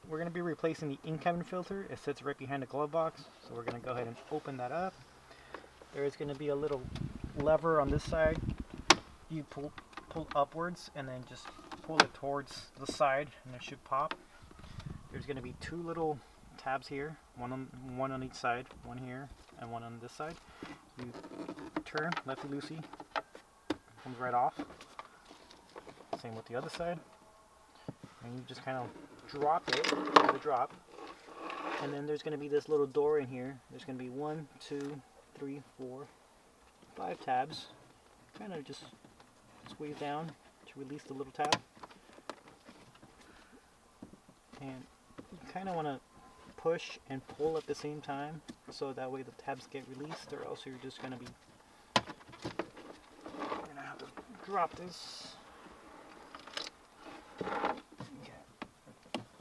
we're going to be replacing the incoming filter. It sits right behind the glove box, so we're going to go ahead and open that up. There is going to be a little lever on this side. You pull upwards and then just pull it towards the side and it should pop. There's going to be two little tabs here, one on each side, one here and one on this side. You turn lefty loosey, comes right off. Same with the other side. And you just kind of drop it, let it drop. And then there's going to be this little door in here. There's going to be 1, 2, 3, 4, 5 tabs. Kind of just squeeze down to release the little tab. And you kind of want to push and pull at the same time, so that way the tabs get released, or else you're just going to be have to drop this.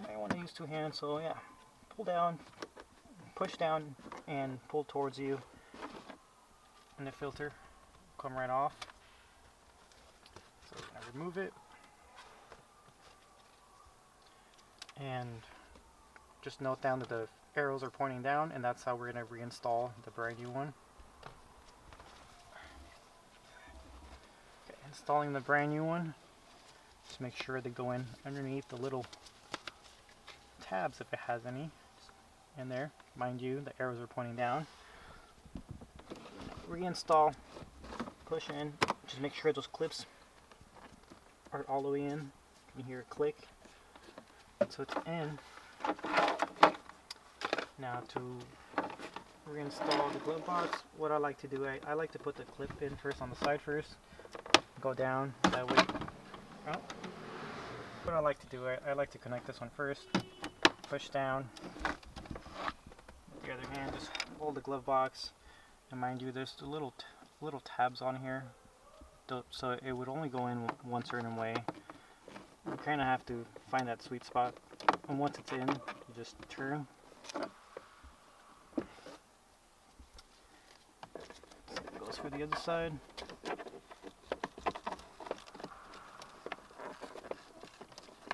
I want to use two hands, so yeah, pull down, push down, and pull towards you, and the filter will come right off. So we're going to remove it, and just note down that the arrows are pointing down, and that's how we're going to reinstall the brand new one. Okay, installing the brand new one, just make sure they go in underneath the little tabs, if it has any in there. Mind you, the arrows are pointing down. Reinstall, push in, just make sure those clips are all the way in. You can hear it click. So it's in. Now to reinstall the glove box, what I like to do, I like to put the clip in first on the side first, go down, that way. Oh. What I like to do, I like to connect this one first, push down, with the other hand just hold the glove box, and mind you, there's the little tabs on here, so it would only go in one certain way. You kind of have to find that sweet spot, and once it's in, you just turn. Same goes for the other side.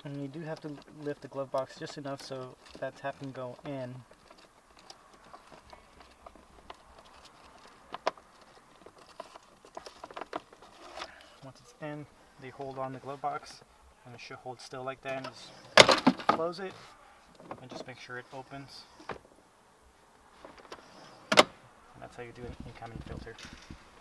And you do have to lift the glove box just enough so that tab can go in. Once it's in, they hold on the glove box, and it should hold still like that, and just close it and just make sure it opens. And that's how you do an incoming filter.